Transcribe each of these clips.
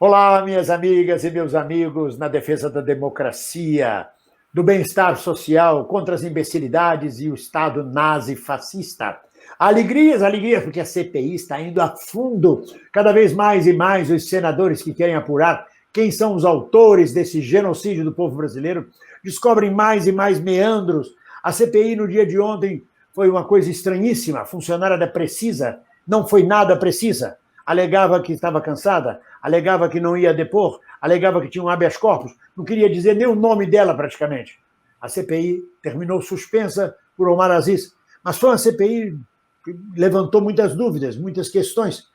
Olá, minhas amigas e meus amigos na defesa da democracia, do bem-estar social, contra as imbecilidades e o Estado nazi-fascista. Alegrias, alegrias, porque a CPI está indo a fundo. Cada vez mais e mais os senadores que querem apurar quem são os autores desse genocídio do povo brasileiro descobrem mais e mais meandros. A CPI, no dia de ontem, foi uma coisa estranhíssima. A funcionária da Precisa não foi nada precisa. Alegava que estava cansada, alegava que não ia depor, alegava que tinha um habeas corpus, não queria dizer nem o nome dela praticamente. A CPI terminou suspensa por Omar Aziz, mas foi uma CPI que levantou muitas dúvidas, muitas questões.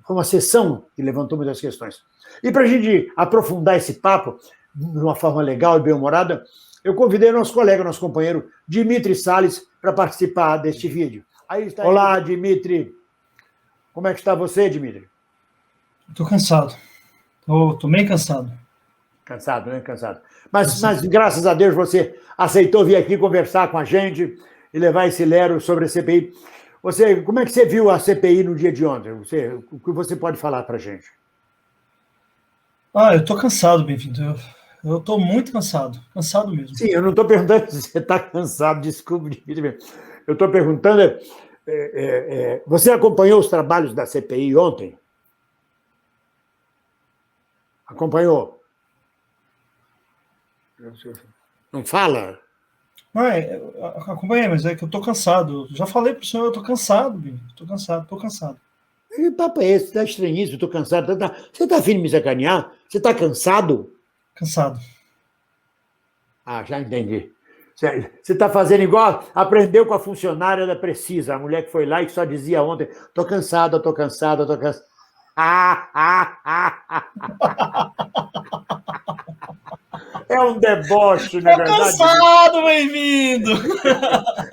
Foi uma sessão que levantou muitas questões. E para a gente aprofundar esse papo de uma forma legal e bem-humorada, eu convidei nosso colega, nosso companheiro Dimitri Salles para participar deste vídeo. Aí está. Olá, Dimitri. Como é que está você, Dimitri? Estou cansado. Estou bem cansado. Cansado, né? Cansado. Mas graças a Deus você aceitou vir aqui conversar com a gente e levar esse lero sobre a CPI. Como é que você viu a CPI no dia de ontem? O que você pode falar para a gente? Eu estou cansado, bem-vindo. Eu estou muito cansado. Cansado mesmo. Sim, eu não estou perguntando se você está cansado, desculpe, Dimitri. Eu estou perguntando... você acompanhou os trabalhos da CPI ontem? Acompanhou? Não fala? Acompanhei, mas é que eu estou cansado. Eu já falei para o senhor, eu estou cansado, estou cansado. Que papo é esse? Está estranhíssimo, estou cansado. Você está afim de me sacanear? Você está cansado? Cansado. Ah, já entendi. Você está fazendo igual, aprendeu com a funcionária da Precisa, a mulher que foi lá e que só dizia ontem, estou cansada, estou cansada, estou cansada. É um deboche, não é verdade? Estou cansado, bem-vindo!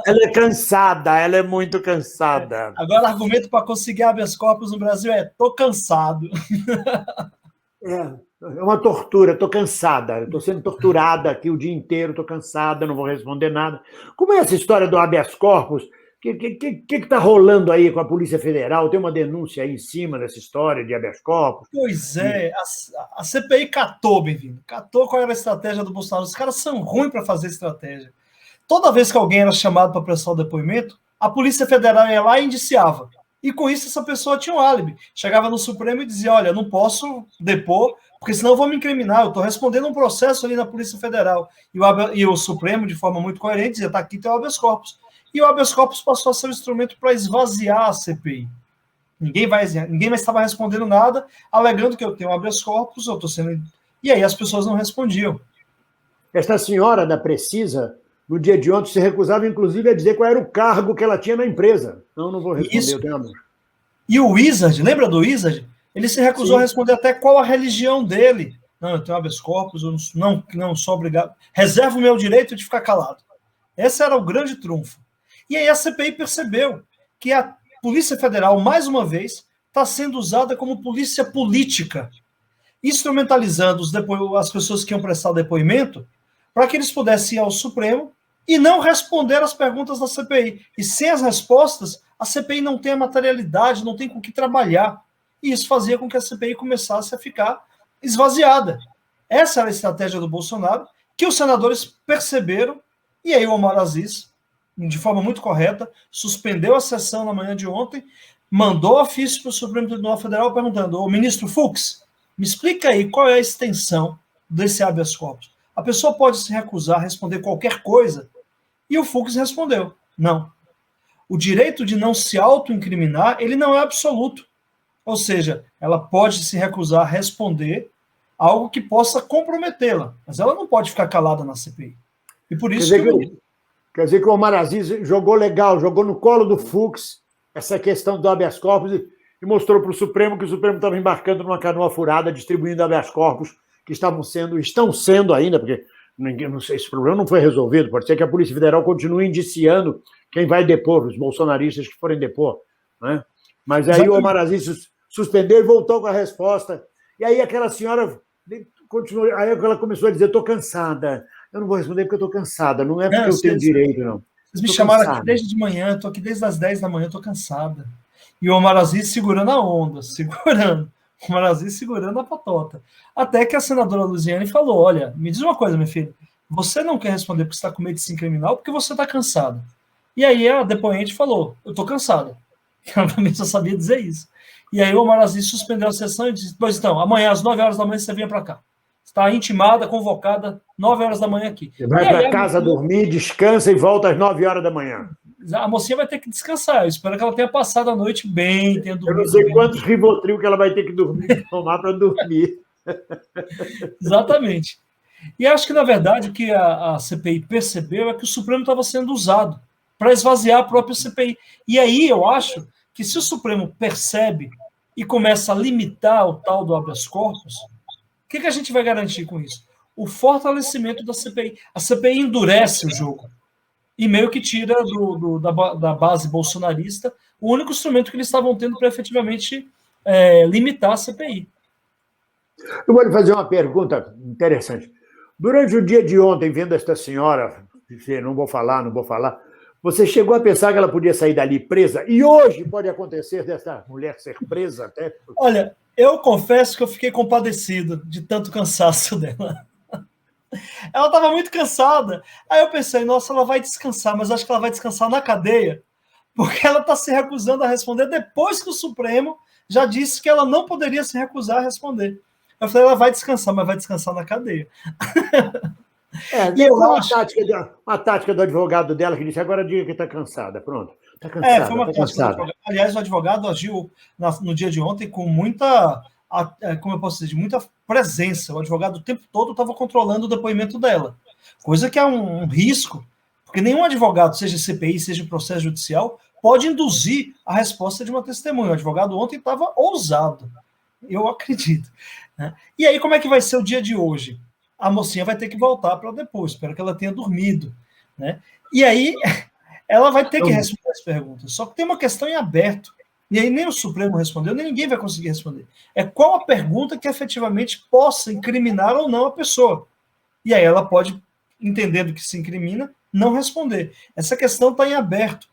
Ela é cansada, ela é muito cansada. Agora, argumento para conseguir habeas corpus no Brasil é estou cansado. É uma tortura, estou cansada, estou sendo torturada aqui o dia inteiro, estou cansada, não vou responder nada. Como é essa história do habeas corpus? O que está rolando aí com a Polícia Federal? Tem uma denúncia aí em cima dessa história de habeas corpus? Pois é, a CPI catou, bem-vindo. Catou qual era a estratégia do Bolsonaro. Os caras são ruins para fazer estratégia. Toda vez que alguém era chamado para prestar o depoimento, a Polícia Federal ia lá e indiciava. E com isso essa pessoa tinha um álibi. Chegava no Supremo e dizia, olha, não posso depor, porque senão eu vou me incriminar, eu estou respondendo um processo ali na Polícia Federal. E o Supremo, de forma muito coerente, dizia, está aqui, tem o habeas corpus. E o habeas corpus passou a ser um instrumento para esvaziar a CPI. Ninguém mais estava respondendo nada, alegando que eu tenho habeas corpus, eu estou sendo... E aí as pessoas não respondiam. Esta senhora da Precisa, no dia de ontem, se recusava, inclusive, a dizer qual era o cargo que ela tinha na empresa. Não vou responder. Isso. Eu tenho amor. E o Wizard, lembra do Wizard? Ele se recusou a responder até qual a religião dele. Não, eu tenho habeas corpus, eu não sou obrigado. Reservo o meu direito de ficar calado. Esse era o grande trunfo. E aí a CPI percebeu que a Polícia Federal, mais uma vez, está sendo usada como polícia política, instrumentalizando as pessoas que iam prestar depoimento para que eles pudessem ir ao Supremo e não responder às perguntas da CPI. E sem as respostas, a CPI não tem a materialidade, não tem com o que trabalhar. E isso fazia com que a CPI começasse a ficar esvaziada. Essa era a estratégia do Bolsonaro, que os senadores perceberam, e aí o Omar Aziz, de forma muito correta, suspendeu a sessão na manhã de ontem, mandou ofício para o Supremo Tribunal Federal perguntando, ô ministro Fux, me explica aí qual é a extensão desse habeas corpus. A pessoa pode se recusar a responder qualquer coisa, e o Fux respondeu, não. O direito de não se autoincriminar, ele não é absoluto. Ou seja, ela pode se recusar a responder algo que possa comprometê-la, mas ela não pode ficar calada na CPI. E por isso Quer dizer que o Omar Aziz jogou legal, jogou no colo do Fux essa questão do habeas corpus e mostrou para o Supremo que o Supremo estava embarcando numa canoa furada, distribuindo habeas corpus que estão sendo ainda, porque não sei, esse problema não foi resolvido, pode ser que a Polícia Federal continue indiciando quem vai depor, os bolsonaristas que forem depor. Né? Mas aí o Omar Aziz suspendeu e voltou com a resposta. E aí aquela senhora continuou, aí ela começou a dizer, estou cansada. Eu não vou responder porque eu estou cansada, não é porque eu tenho direito, não. Vocês me chamaram aqui desde de manhã, estou aqui desde as 10 da manhã, estou cansada. E o Omar Aziz segurando a onda, segurando. O Marazzi segurando a patota. Até que a senadora Luziane falou, olha, me diz uma coisa, minha filha, você não quer responder porque está com medo de se incriminar ou porque você está cansada? E aí a depoente falou, eu estou cansada. Ela também só sabia dizer isso. E aí o Omar Aziz suspendeu a sessão e disse, pois então, amanhã às 9 horas da manhã você vinha para cá. Está intimada, convocada, 9 horas da manhã aqui. Você vai para casa dormir, descansa e volta às 9 horas da manhã. A mocinha vai ter que descansar. Eu espero que ela tenha passado a noite bem, tenha dormido. Eu não sei bem. quantos Rivotril que ela vai ter que tomar para dormir. Exatamente. E acho que, na verdade, o que a CPI percebeu é que o Supremo estava sendo usado para esvaziar a própria CPI. E aí eu acho que se o Supremo percebe e começa a limitar o tal do habeas corpus, o que a gente vai garantir com isso? O fortalecimento da CPI. A CPI endurece o jogo e meio que tira da base bolsonarista o único instrumento que eles estavam tendo para efetivamente limitar a CPI. Eu vou lhe fazer uma pergunta interessante. Durante o dia de ontem, vendo esta senhora, não vou falar, você chegou a pensar que ela podia sair dali presa? E hoje pode acontecer dessa mulher ser presa até? Olha, eu confesso que eu fiquei compadecido de tanto cansaço dela. Ela estava muito cansada. Aí eu pensei, nossa, ela vai descansar, mas acho que ela vai descansar na cadeia, porque ela está se recusando a responder depois que o Supremo já disse que ela não poderia se recusar a responder. Eu falei, ela vai descansar, mas vai descansar na cadeia. E eu acho... uma tática do advogado dela que disse, agora diga que está cansada, pronto. Está cansada, foi uma tática. Aliás, o advogado agiu no dia de ontem com muita, como eu posso dizer, de muita presença. O advogado o tempo todo estava controlando o depoimento dela, coisa que é um risco, porque nenhum advogado, seja CPI, seja processo judicial, pode induzir a resposta de uma testemunha. O advogado ontem estava ousado, eu acredito. E aí, como é que vai ser o dia de hoje? A mocinha vai ter que voltar para depois, espero que ela tenha dormido, né? E aí, ela vai ter que responder as perguntas. Só que tem uma questão em aberto, e aí nem o Supremo respondeu, nem ninguém vai conseguir responder. É qual a pergunta que efetivamente possa incriminar ou não a pessoa. E aí ela pode, entendendo que se incrimina, não responder. Essa questão está em aberto.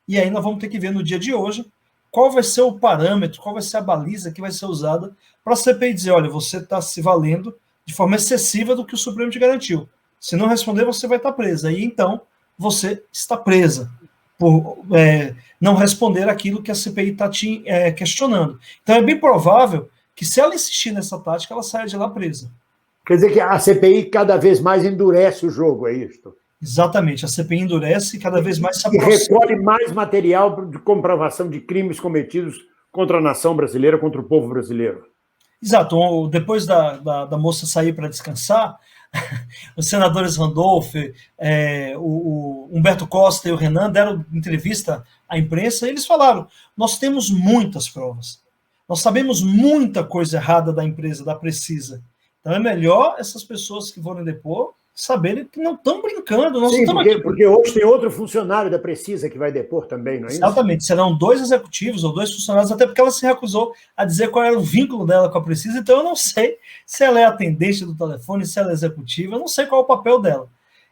E aí nós vamos ter que ver no dia de hoje qual vai ser o parâmetro, qual vai ser a baliza que vai ser usada para a CPI dizer, olha, você está se valendo de forma excessiva do que o Supremo te garantiu. Se não responder, você vai estar presa. E então, você está presa por não responder aquilo que a CPI está te questionando. Então, é bem provável que, se ela insistir nessa tática, ela saia de lá presa. Quer dizer que a CPI cada vez mais endurece o jogo, é isso? Exatamente. A CPI endurece e cada vez mais se aproxima. E recolhe mais material de comprovação de crimes cometidos contra a nação brasileira, contra o povo brasileiro. Exato. Depois da moça sair para descansar, os senadores Randolph, o Humberto Costa e o Renan deram entrevista à imprensa e eles falaram, nós temos muitas provas, nós sabemos muita coisa errada da empresa, da Precisa. Então é melhor essas pessoas que forem depor saberem que não estão brincando. Nós Sim, não porque hoje tem outro funcionário da Precisa que vai depor também, não é isso? Exatamente, serão 2 executivos ou 2 funcionários, até porque ela se recusou a dizer qual era o vínculo dela com a Precisa, então eu não sei se ela é atendente do telefone, se ela é executiva, eu não sei qual é o papel dela.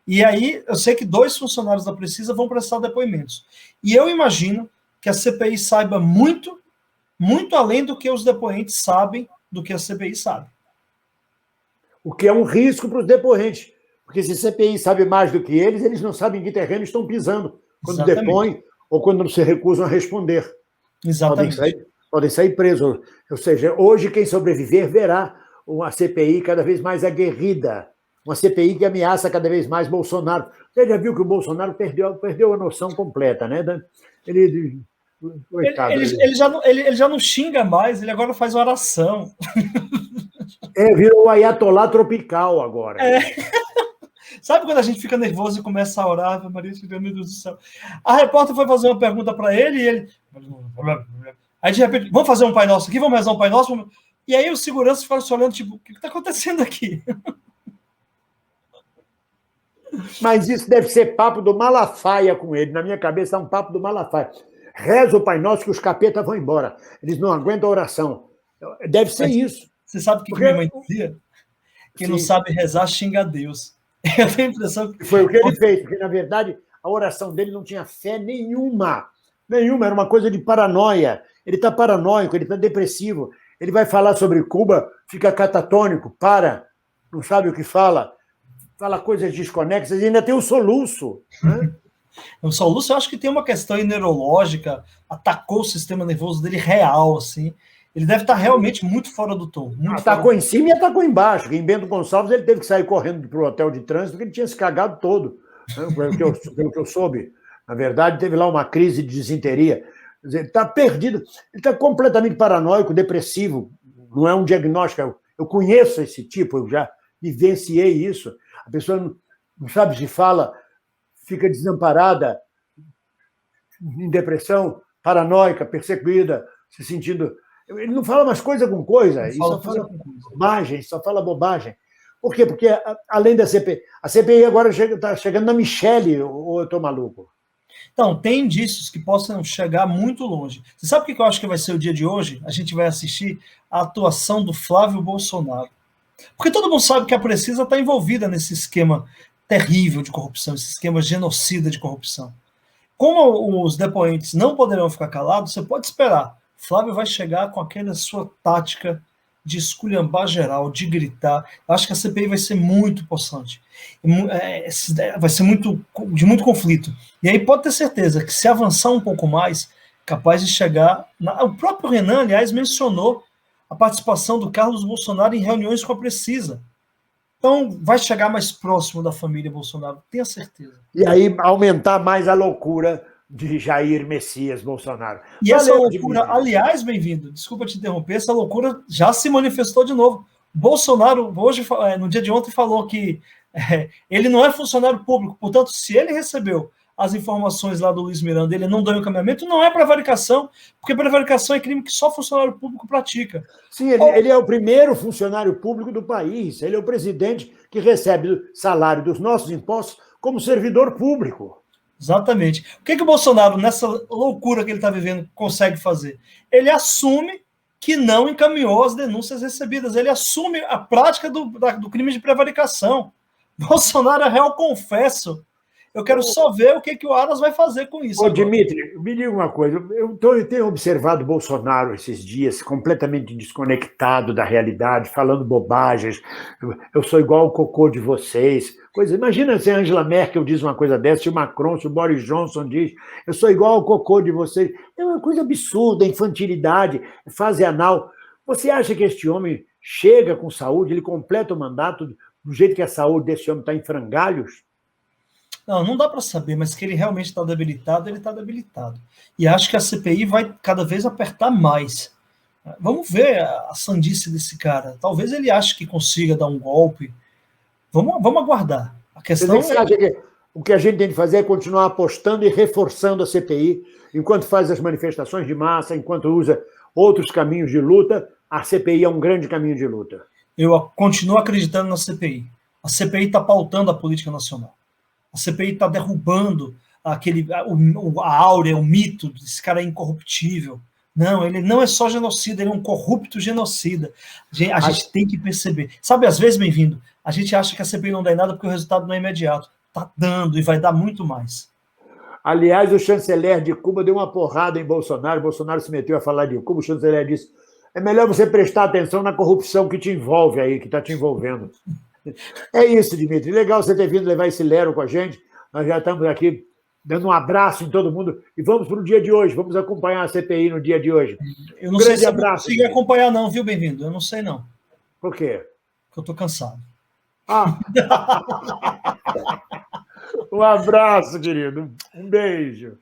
E aí eu sei que 2 funcionários da Precisa vão prestar depoimentos. E eu imagino que a CPI saiba muito, muito além do que os depoentes sabem do que a CPI sabe. O que é um risco para os depoentes. Porque se a CPI sabe mais do que eles não sabem em que terreno estão pisando, quando depõem ou quando se recusam a responder. Exatamente. Podem sair presos. Ou seja, hoje quem sobreviver verá uma CPI cada vez mais aguerrida, uma CPI que ameaça cada vez mais Bolsonaro. Você já viu que o Bolsonaro perdeu a noção completa, né? Ele já não xinga mais, ele agora faz oração. Virou o Ayatollah tropical agora. Sabe quando a gente fica nervoso e começa a orar? Maria, meu Deus do céu. A repórter foi fazer uma pergunta para ele e ele... Aí, de repente, vamos fazer um Pai Nosso aqui? Vamos rezar um Pai Nosso? E aí os seguranças ficaram se olhando, tipo, o que está acontecendo aqui? Mas isso deve ser papo do Malafaia com ele. Na minha cabeça é um papo do Malafaia. Reza o Pai Nosso que os capetas vão embora. Eles não aguentam a oração. Deve ser isso. Você sabe o que minha mãe dizia? Quem não sabe rezar, xinga a Deus. Eu tenho a impressão que... Foi o que ele fez, porque, na verdade, a oração dele não tinha fé nenhuma. Nenhuma, era uma coisa de paranoia. Ele está paranoico, ele está depressivo. Ele vai falar sobre Cuba, fica catatônico, não sabe o que fala coisas desconexas e ainda tem o soluço. Né? O soluço, eu acho que tem uma questão neurológica, atacou o sistema nervoso dele real, assim. Ele deve estar realmente muito fora do tom. Atacou em cima e atacou embaixo. Em Bento Gonçalves ele teve que sair correndo para o hotel de trânsito porque ele tinha se cagado todo, né? Pelo que eu soube. Na verdade, teve lá uma crise de disenteria. Quer dizer, ele está perdido, ele está completamente paranoico, depressivo. Não é um diagnóstico. Eu conheço esse tipo, eu já vivenciei isso. A pessoa não sabe se fala, fica desamparada, em depressão, paranoica, perseguida, se sentindo... Ele não fala mais coisa com coisa, ele só fala bobagem. Por quê? Porque, além da CPI, a CPI agora está chegando na Michelle, ou eu estou maluco? Então, tem indícios que possam chegar muito longe. Você sabe o que eu acho que vai ser o dia de hoje? A gente vai assistir a atuação do Flávio Bolsonaro. Porque todo mundo sabe que a Precisa está envolvida nesse esquema terrível de corrupção, esse esquema genocida de corrupção. Como os depoentes não poderão ficar calados, você pode esperar. Flávio vai chegar com aquela sua tática de esculhambar geral, de gritar. Eu acho que a CPI vai ser muito possante. Vai ser de muito conflito. E aí pode ter certeza que se avançar um pouco mais, capaz de chegar... O próprio Renan, aliás, mencionou a participação do Carlos Bolsonaro em reuniões com a Precisa. Então, vai chegar mais próximo da família Bolsonaro, tenha certeza. E aí aumentar mais a loucura de Jair Messias Bolsonaro. E essa loucura, aliás, bem-vindo, desculpa te interromper, essa loucura já se manifestou de novo. Bolsonaro, hoje, no dia de ontem, falou que ele não é funcionário público, portanto, se ele recebeu as informações lá do Luiz Miranda, ele não deu encaminhamento, não é prevaricação, porque prevaricação é crime que só funcionário público pratica. Sim, ele é o primeiro funcionário público do país, ele é o presidente que recebe o salário dos nossos impostos como servidor público. Exatamente. O que o Bolsonaro, nessa loucura que ele está vivendo, consegue fazer? Ele assume que não encaminhou as denúncias recebidas, ele assume a prática do crime de prevaricação. Bolsonaro é réu confesso. Eu quero só ver o que o Aras vai fazer com isso. Dimitri, me diga uma coisa. Eu tenho observado Bolsonaro esses dias completamente desconectado da realidade, falando bobagens. Eu sou igual o cocô de vocês. Imagina se a Angela Merkel diz uma coisa dessa, se o Macron, se o Boris Johnson diz, eu sou igual ao cocô de vocês. É uma coisa absurda, infantilidade, fase anal. Você acha que este homem chega com saúde, ele completa o mandato do jeito que a saúde desse homem está em frangalhos? Não dá para saber, mas que ele realmente está debilitado, ele está debilitado. E acho que a CPI vai cada vez apertar mais. Vamos ver a sandice desse cara. Talvez ele ache que consiga dar um golpe. Vamos aguardar. A questão Você acha que o que a gente tem de fazer é continuar apostando e reforçando a CPI, enquanto faz as manifestações de massa, enquanto usa outros caminhos de luta, a CPI é um grande caminho de luta. Eu continuo acreditando na CPI. A CPI está pautando a política nacional. A CPI está derrubando a áurea, o mito desse cara é incorruptível. Não, ele não é só genocida, ele é um corrupto genocida. A gente tem que perceber. Sabe, às vezes, bem-vindo, a gente acha que a CPI não dá em nada porque o resultado não é imediato. Está dando e vai dar muito mais. Aliás, o chanceler de Cuba deu uma porrada em Bolsonaro. Bolsonaro se meteu a falar de Cuba. O chanceler disse: é melhor você prestar atenção na corrupção que te envolve aí, que está te envolvendo. É isso, Dimitri. Legal você ter vindo levar esse lero com a gente. Nós já estamos aqui dando um abraço em todo mundo. E vamos para o dia de hoje. Vamos acompanhar a CPI no dia de hoje. Eu não sei se eu consigo acompanhar não, viu, bem-vindo? Eu não sei não. Por quê? Porque eu estou cansado. Um abraço, querido. Um beijo.